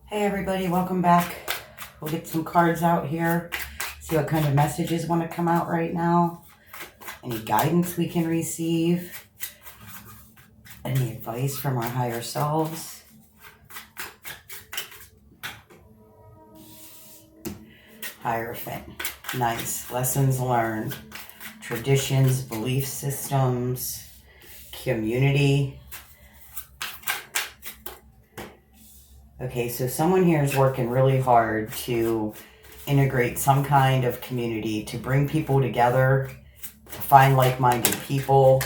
Hey everybody, welcome back. We'll get some cards out here, see what kind of messages want to come out right now, any guidance we can receive, any advice from our higher selves. Hierophant, nice. Lessons learned, traditions, belief systems, community. Okay, so someone here is working really hard to integrate some kind of community, to bring people together, to find like-minded people,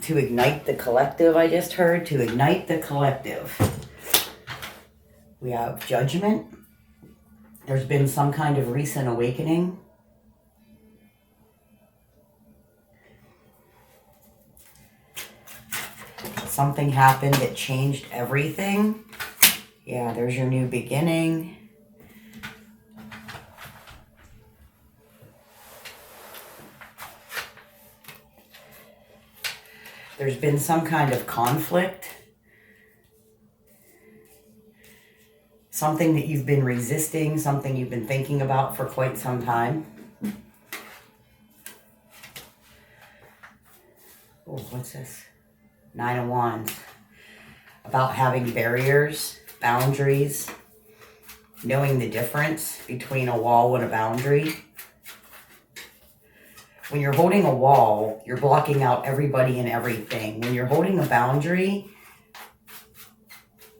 to ignite the collective. I just heard, to ignite the collective. We have judgment. There's been some kind of recent awakening. Something happened that changed everything. Yeah, there's your new beginning. There's been some kind of conflict. Something that you've been resisting, something you've been thinking about for quite some time. Oh, what's this? 9 of Wands. About having barriers, boundaries, knowing the difference between a wall and a boundary. When you're holding a wall, you're blocking out everybody and everything. When you're holding a boundary,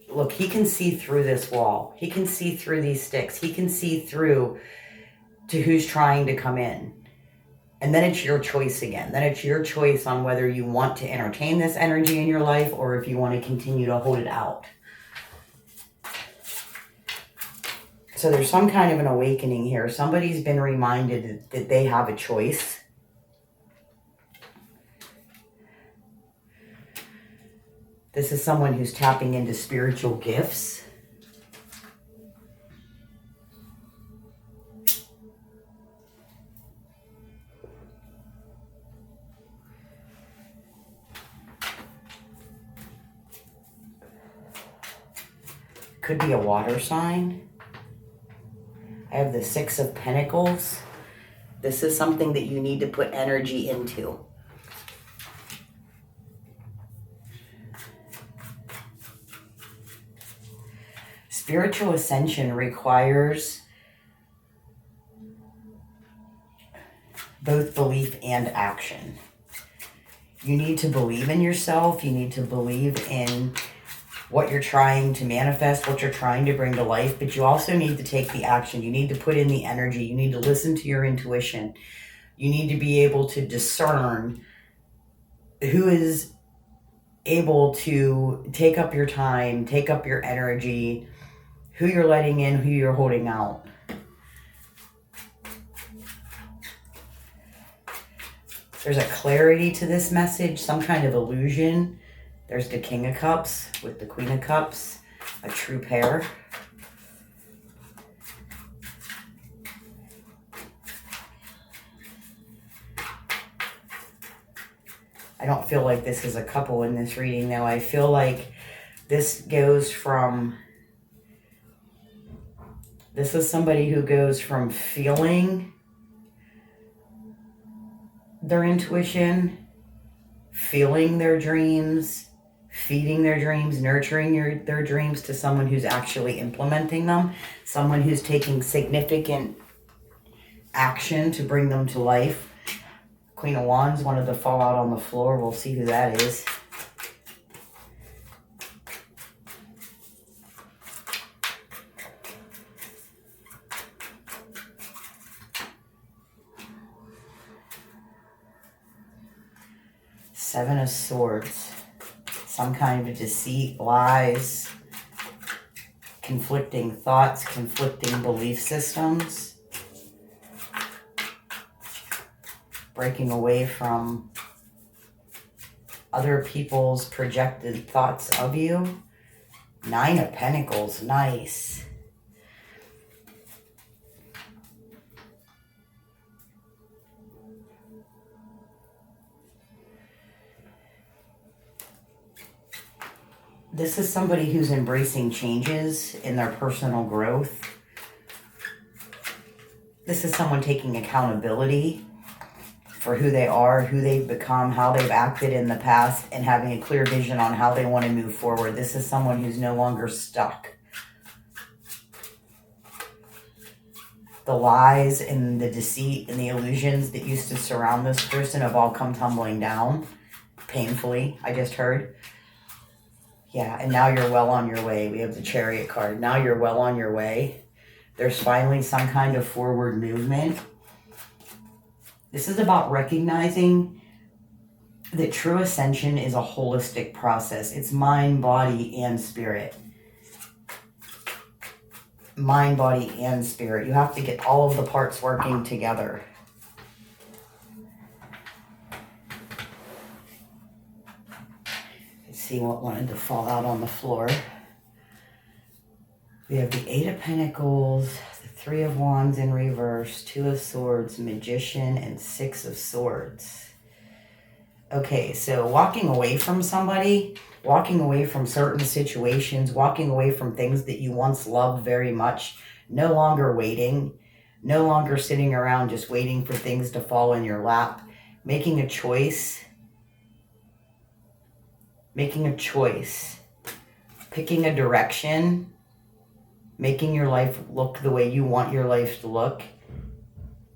look, he can see through this wall. He can see through these sticks. He can see through to who's trying to come in. And then it's your choice again. Then it's your choice on whether you want to entertain this energy in your life or if you want to continue to hold it out. So there's some kind of an awakening here. Somebody's been reminded that they have a choice. This is someone who's tapping into spiritual gifts. Could be a water sign. I have the 6 of Pentacles. This is something that you need to put energy into. Spiritual ascension requires both belief and action. You need to believe in yourself. You need to believe in what you're trying to manifest, what you're trying to bring to life, but you also need to take the action. You need to put in the energy. You need to listen to your intuition. You need to be able to discern who is able to take up your time, take up your energy, who you're letting in, who you're holding out. There's a clarity to this message, some kind of illusion. There's the King of Cups with the Queen of Cups, a true pair. I don't feel like this is a couple in this reading, though. I feel like this goes from... This is somebody who goes from feeling their intuition, feeling their dreams, feeding their dreams, nurturing their dreams, to someone who's actually implementing them, someone who's taking significant action to bring them to life. Queen of Wands wanted to fall out on the floor. We'll see who that is. Seven of Swords. Some kind of deceit, lies, conflicting thoughts, conflicting belief systems. Breaking away from other people's projected thoughts of you. 9 of Pentacles, nice. This is somebody who's embracing changes in their personal growth. This is someone taking accountability for who they are, who they've become, how they've acted in the past, and having a clear vision on how they want to move forward. This is someone who's no longer stuck. The lies and the deceit and the illusions that used to surround this person have all come tumbling down, painfully, I just heard. Yeah, and now you're well on your way. We have the Chariot card. Now you're well on your way. There's finally some kind of forward movement. This is about recognizing that true ascension is a holistic process. It's mind, body, and spirit. Mind, body, and spirit. You have to get all of the parts working together. Let's see what wanted to fall out on the floor. We have the Eight of Pentacles, the Three of Wands in reverse, Two of Swords, Magician, and Six of Swords. Okay, so walking away from somebody, walking away from certain situations, walking away from things that you once loved very much, no longer waiting, no longer sitting around just waiting for things to fall in your lap, making a choice, picking a direction, making your life look the way you want your life to look,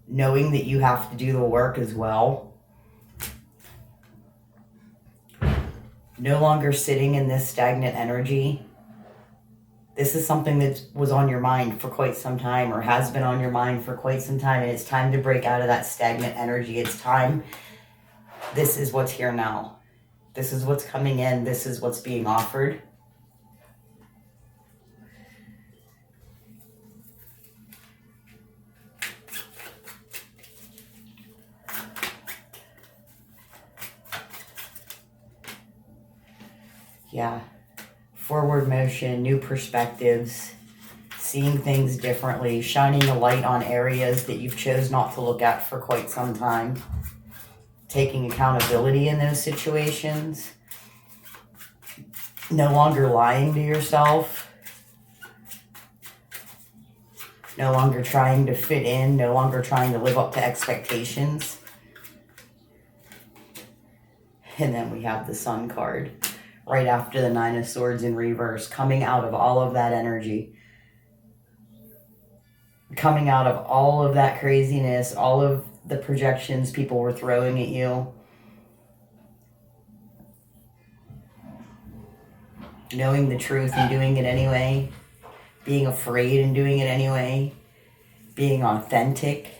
knowing that you have to do the work as well. No longer sitting in this stagnant energy. This is something that was on your mind for quite some time, or has been on your mind for quite some time, and it's time to break out of that stagnant energy. It's time. This is what's here now. This is what's coming in. This is what's being offered. Yeah, forward motion, new perspectives, seeing things differently, shining a light on areas that you've chose not to look at for quite some time, taking accountability in those situations, no longer lying to yourself, no longer trying to fit in, no longer trying to live up to expectations. And then we have the Sun card. Right after the Nine of Swords in reverse, coming out of all of that energy, coming out of all of that craziness, all of the projections people were throwing at you, knowing the truth and doing it anyway, being afraid and doing it anyway, being authentic.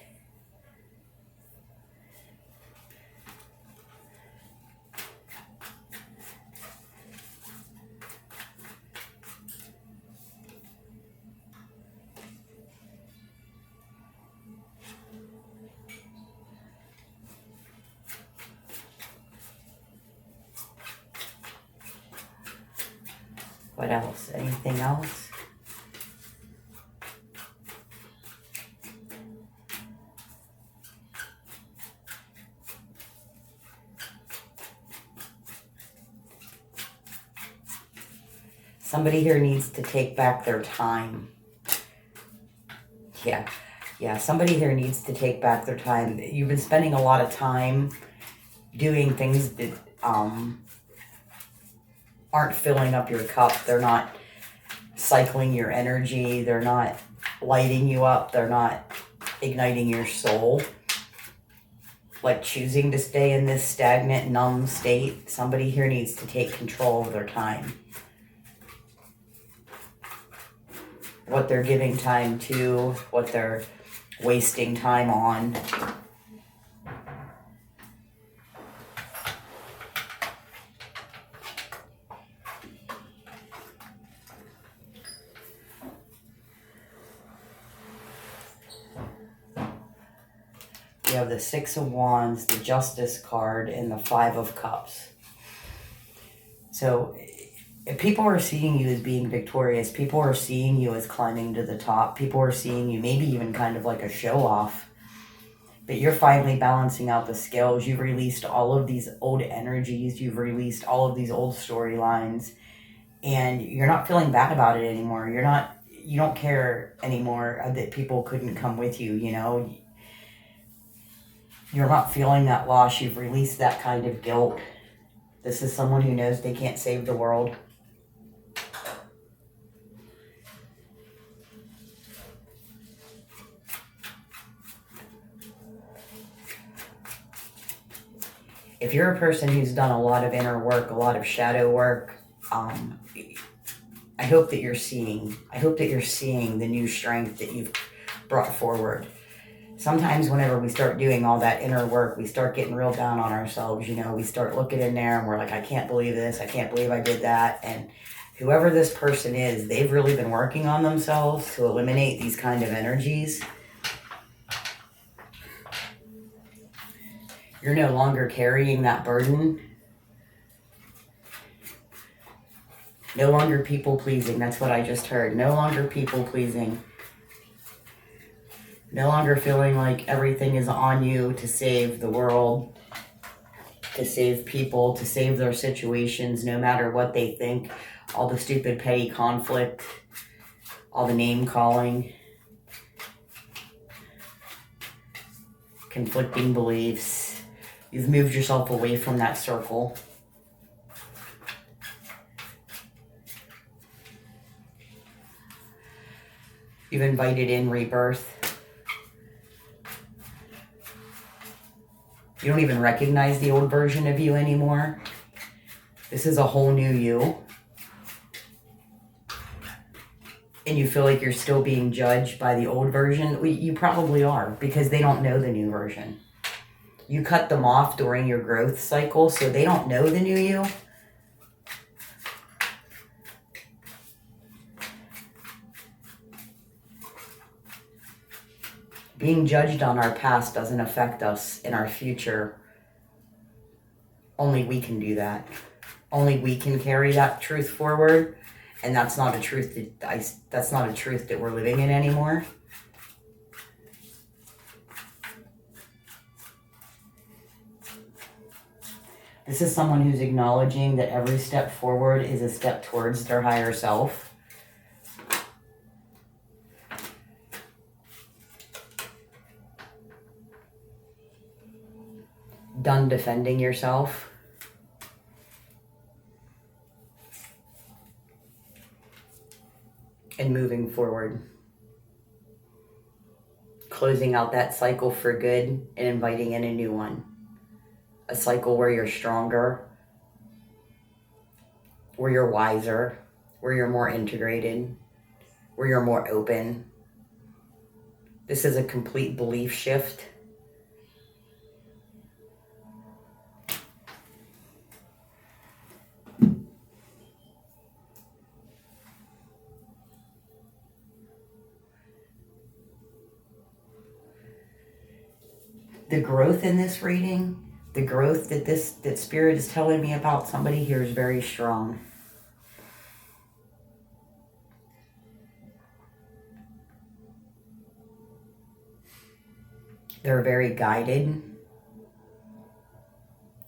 What else? Anything else? Somebody here needs to take back their time. Yeah, somebody here needs to take back their time. You've been spending a lot of time doing things that aren't filling up your cup. They're not cycling your energy. They're not lighting you up. They're not igniting your soul. Like choosing to stay in this stagnant, numb state. Somebody here needs to take control of their time. What they're giving time to, what they're wasting time on. You have the Six of Wands, the Justice card, and the Five of Cups. So if people are seeing you as being victorious, people are seeing you as climbing to the top, people are seeing you maybe even kind of like a show off, but you're finally balancing out the scales. You've released all of these old energies. You've released all of these old storylines, And you're not feeling bad about it anymore. You don't care anymore that people couldn't come with you, you know. You're not feeling that loss. You've released that kind of guilt. This is someone who knows they can't save the world. If you're a person who's done a lot of inner work, a lot of shadow work, I hope that you're seeing the new strength that you've brought forward. Sometimes whenever we start doing all that inner work, we start getting real down on ourselves, you know. We start looking in there and we're like, I can't believe this. I can't believe I did that. And whoever this person is, they've really been working on themselves to eliminate these kind of energies. You're no longer carrying that burden. No longer people pleasing. That's what I just heard. No longer people pleasing. No longer feeling like everything is on you to save the world, to save people, to save their situations, no matter what they think. All the stupid petty conflict, all the name calling, conflicting beliefs. You've moved yourself away from that circle. You've invited in rebirth. You don't even recognize the old version of you anymore. This is a whole new you. And you feel like you're still being judged by the old version. You probably are, because they don't know the new version. You cut them off during your growth cycle, so they don't know the new you. Being judged on our past doesn't affect us in our future. Only we can do that. Only we can carry that truth forward, and that's not a truth that we're living in anymore. This is someone who's acknowledging that every step forward is a step towards their higher self. Done defending yourself. And moving forward. Closing out that cycle for good and inviting in a new one. A cycle where you're stronger, where you're wiser, where you're more integrated, where you're more open. This is a complete belief shift. The growth in this reading, the growth that Spirit is telling me about somebody here is very strong. They're very guided,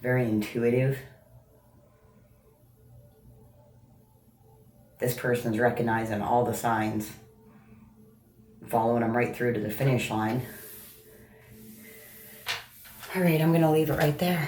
very intuitive. This person's recognizing all the signs, following them right through to the finish line. All right, I'm going to leave it right there.